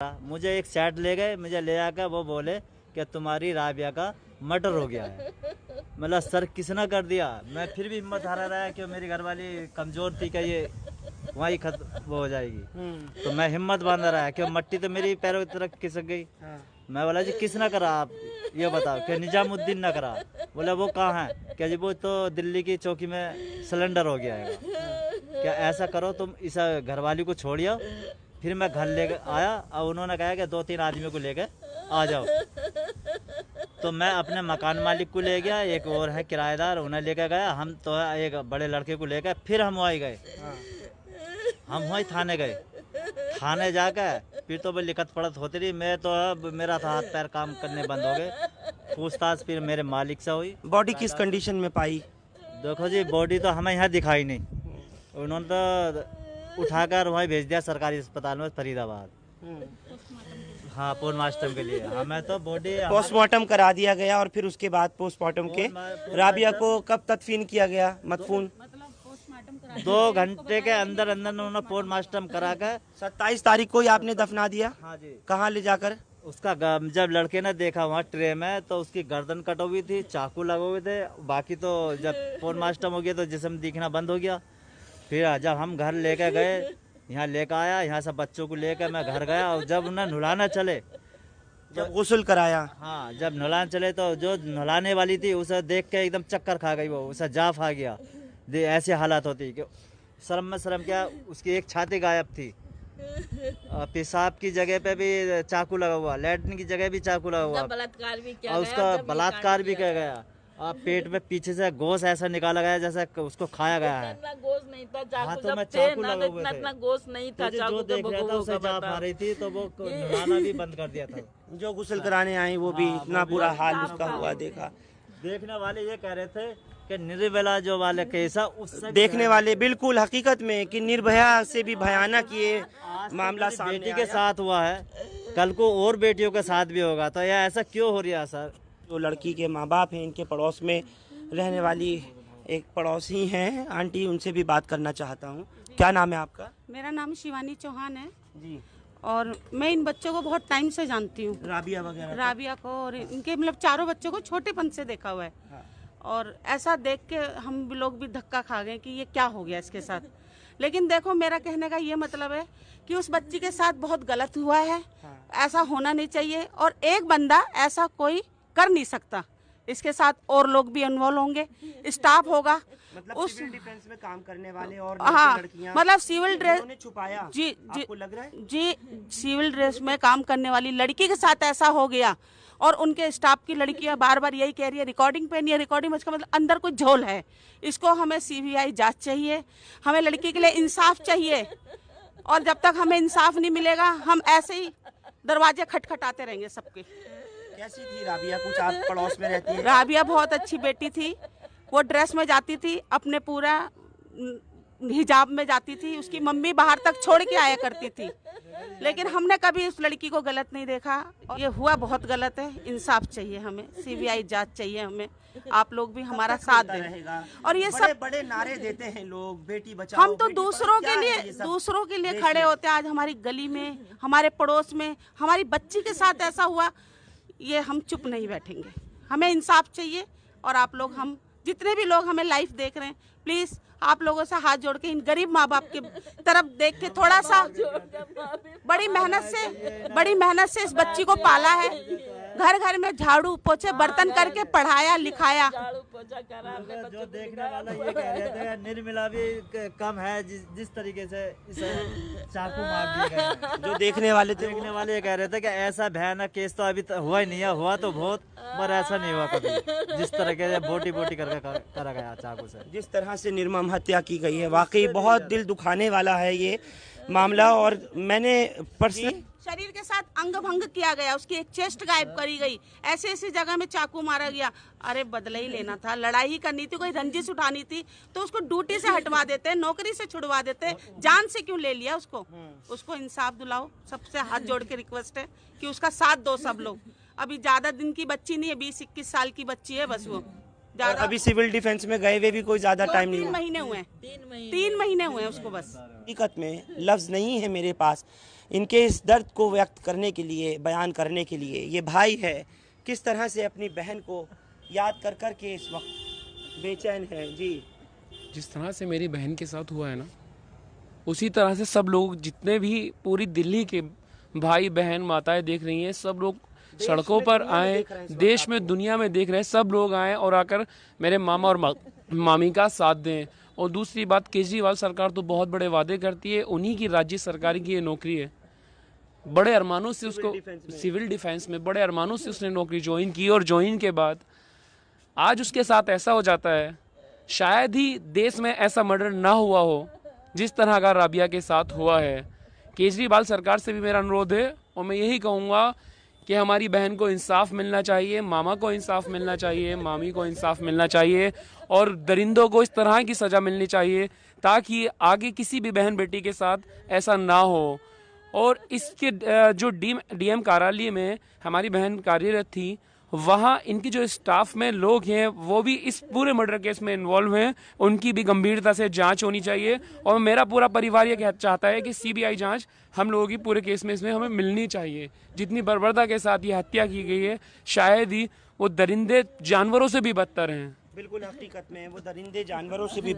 मुझे एक सेट ले गए, मुझे ले आकर वो बोले कि तुम्हारी राबिया का मर्डर हो गया है। मतलब सर किसने कर दिया। मैं फिर भी हिम्मत हारा रहा कि मेरी घरवाली कमज़ोर थी कि ये वहीं खत्म हो जाएगी। तो मैं हिम्मत बांधा रहा कि मट्टी तो मेरी पैरों की तरफ खिसक गई। मैं बोला जी किसने करा, आप ये बताओ। कि निजामुद्दीन ने करा। बोला वो कहाँ है? क्या जी वो तो दिल्ली की चौकी में सिलेंडर हो गया है। क्या ऐसा करो तुम इस घरवाली को छोड़िए। फिर मैं घर ले आया और उन्होंने कहा कि 2-3 आदमियों को लेकर आ जाओ। तो मैं अपने मकान मालिक को ले गया, एक और है किराएदार, उन्हें लेकर गया। हम तो एक बड़े लड़के को लेकर फिर हम वहीं गए। हम वहीं थाने गए। थाने जाकर फिर तो वो लिखत पढ़त होती रही। मैं तो अब मेरा तो हाथ पैर काम करने बंद हो गए। पूछताछ फिर मेरे मालिक से हुई। बॉडी किस कंडीशन में पाई? देखो जी बॉडी तो हमें यहाँ दिखाई नहीं, उन्होंने तो उठाकर वहीं भेज दिया सरकारी अस्पताल में फरीदाबाद। हाँ पोस्टमार्टम के लिए। हमें तो बॉडी पोस्टमार्टम करा दिया गया और फिर उसके बाद पोस्टमार्टम के राबिया को कब तदफीन किया गया? मदफून 2 घंटे के अंदर अंदर उन्होंने पोस्टमार्टम करा कर 27 तारीख को ही आपने दफना दिया? हाँ जी। कहाँ ले जाकर? उसका जब लड़के ने देखा वहाँ ट्रे में तो उसकी गर्दन कट हुई थी, चाकू लगे हुए थे। बाकी तो जब पोस्टमार्टम हो गया तो जिस्म दिखना बंद हो गया। फिर जब हम घर लेकर गए, यहाँ लेकर आया, यहाँ से बच्चों को लेकर मैं घर गया। और जब उन्हें नहलाना चले, जब गुस्ल कराया, हाँ जब नहलाने चले तो जो नहलाने वाली थी उसे देख के एकदम चक्कर खा गई। वो उसे जाफ आ गया। ऐसे हालात होती कि शर्म में शर्म क्या, उसकी एक छाती गायब थी। पेशाब की जगह पे भी चाकू लगा हुआ, लैट्रिन की जगह भी चाकू लगा हुआ, बलात्कार भी किया और उसका बलात्कार भी किया गया। पेट में पीछे से गोश्त ऐसा निकाला गया जैसे उसको खाया गया है। गोश्त नहीं था, चाकू हाथों में जब थे चाकू ना लगे हुए थे। इतना गोश्त नहीं था। तो जो देख रहा था उसे जाप आ रही थी तो वो नहाना भी बंद कर दिया था। जो गुस्ल कराने आई वो भी इतना बुरा हाल उसका हुआ देखा। देखने वाले ये कह रहे थे कि निर्भया जो वाले केस है उससे देखने वाले बिल्कुल हकीकत में कि निर्भया से भी भयानक ये मामला सामने बेटी के साथ हुआ है, कल को और बेटियों के साथ भी होगा। तो यह ऐसा क्यों हो रहा है सर? जो लड़की के माँ बाप हैं, इनके पड़ोस में रहने वाली एक पड़ोसी हैं आंटी, उनसे भी बात करना चाहता हूँ। क्या नाम है आपका? मेरा नाम शिवानी चौहान है जी। और मैं इन बच्चों को बहुत टाइम से जानती हूँ, राबिया वगैरह राबिया को, और इनके मतलब चारों बच्चों को छोटेपन से देखा हुआ है। हाँ। और ऐसा देख के हम लोग भी धक्का खा गए कि ये क्या हो गया इसके साथ। लेकिन देखो मेरा कहने का ये मतलब है कि उस बच्ची के साथ बहुत गलत हुआ है। हाँ। ऐसा होना नहीं चाहिए और एक बंदा ऐसा कोई कर नहीं सकता। इसके साथ और लोग भी इन्वॉल्व होंगे, स्टाफ होगा। मतलब उस सिविल डिफेंस में काम करने वाले और हाँ लड़कियां, मतलब सिविल ड्रेस उन्होंने छुपाया। जी आपको लग रहा है? जी सिविल ड्रेस में काम करने वाली लड़की के साथ ऐसा हो गया और उनके स्टाफ की लड़कियां बार बार यही कह रही है रिकॉर्डिंग पे नहीं है, रिकॉर्डिंग में, इसका मतलब अंदर कुछ झोल है। इसको हमें सीबीआई जांच चाहिए, हमें लड़की के लिए इंसाफ चाहिए। और जब तक हमें इंसाफ नहीं मिलेगा हम ऐसे ही दरवाजे खटखटाते रहेंगे सबके। कैसी थी राबिया? कुछ आप पड़ोस में रहती है? राबिया बहुत अच्छी बेटी थी। वो ड्रेस में जाती थी, अपने पूरा हिजाब में जाती थी। उसकी मम्मी बाहर तक छोड़ के आया करती थी। लेकिन हमने कभी उस लड़की को गलत नहीं देखा। ये हुआ बहुत गलत है। इंसाफ चाहिए हमें, सीबीआई जांच चाहिए हमें। आप लोग भी हमारा साथ दें। और ये सब बड़े नारे देते हैं लोग, बेटी बचाओ, हम तो बेटी दूसरों पढ़ाओ। के क्या है ये लिए सब? दूसरों के लिए खड़े होते हैं। आज हमारी गली में, हमारे पड़ोस में हमारी बच्ची के साथ ऐसा हुआ, ये हम चुप नहीं बैठेंगे। हमें इंसाफ चाहिए। और आप लोग, हम जितने भी लोग हमें लाइव देख रहे हैं, प्लीज आप लोगों से हाथ जोड़ के इन गरीब माँ बाप के तरफ देख के थोड़ा सा, बड़ी मेहनत से इस बच्ची को पाला है। घर घर में झाड़ू पोछे बर्तन करके पढ़ाया लिखाया। जो देखने वाला ये कह रहे थे निर्मला भी कम है जिस तरीके से इसे चाकू मार दिया गया। जो देखने वाले थे देखने वाले ये कह रहे थे कि ऐसा भयानक केस तो अभी हुआ ही नहीं है। हुआ तो बहुत, पर ऐसा नहीं हुआ कभी जिस तरीके से बोटी करके करा गया चाकू से। जिस तरह से निर्मम हत्या की गई है, वाकई बहुत दिल दुखाने वाला है ये मामला। और मैंने पर्सनल शरीर के साथ अंग भंग किया गया, उसकी एक चेस्ट गायब करी गई, ऐसे ऐसी जगह में चाकू मारा गया। अरे बदला ही लेना था, लड़ाई ही करनी थी, कोई रंजिश उठानी थी तो उसको ड्यूटी से हटवा देते, नौकरी से छुड़वा देते। जान से क्यों ले लिया उसको? उसको इंसाफ दिलाओ। सबसे हाथ जोड़ के रिक्वेस्ट है कि उसका साथ दो सब लोग। अभी ज्यादा दिन की बच्ची नहीं है, 20-21 साल की बच्ची है बस। वो अभी सिविल डिफेंस में गए हुए भी कोई ज्यादा टाइम नहीं 3 महीने हुए हैं, 3 महीने हुए हैं उसको बस। हकीकत में लफ्ज़ नहीं है मेरे पास इनके इस दर्द को व्यक्त करने के लिए, बयान करने के लिए। ये भाई है, किस तरह से अपनी बहन को याद कर कर के इस वक्त बेचैन है। जी, जिस तरह से मेरी बहन के साथ हुआ है ना, उसी तरह से सब लोग, जितने भी पूरी दिल्ली के भाई बहन माताएं देख रही हैं, सब लोग सड़कों पर आए, देश में दुनिया में देख रहे हैं, सब लोग आए और आकर मेरे मामा और मामी का साथ दें। और दूसरी बात, केजरीवाल सरकार तो बहुत बड़े वादे करती है, उन्हीं की राज्य सरकार की ये नौकरी है। बड़े अरमानों से उसको सिविल डिफेंस में बड़े अरमानों से उसने नौकरी ज्वाइन की, और ज्वाइन के बाद आज उसके साथ ऐसा हो जाता है। शायद ही देश में ऐसा मर्डर ना हुआ हो जिस तरह का राबिया के साथ हुआ है। केजरीवाल सरकार से भी मेरा अनुरोध है, और मैं यही कहूँगा कि हमारी बहन को इंसाफ मिलना चाहिए, मामा को इंसाफ मिलना चाहिए, मामी को इंसाफ मिलना चाहिए, और दरिंदों को इस तरह की सज़ा मिलनी चाहिए ताकि आगे किसी भी बहन बेटी के साथ ऐसा ना हो। और इसके जो डीएम कार्यालय में हमारी बहन कार्यरत थी, वहाँ इनकी जो स्टाफ में लोग हैं वो भी इस पूरे मर्डर केस में इन्वॉल्व हैं, उनकी भी गंभीरता से जांच होनी चाहिए। और मेरा पूरा परिवार ये चाहता है कि सीबीआई जांच हम लोगों की पूरे केस में इसमें हमें मिलनी चाहिए। जितनी बर्बरता के साथ ये हत्या की गई है, शायद ही वो दरिंदे जानवरों से भी बदतर हैं। बिल्कुल हकीकत में वो दरिंदे जानवरों से भी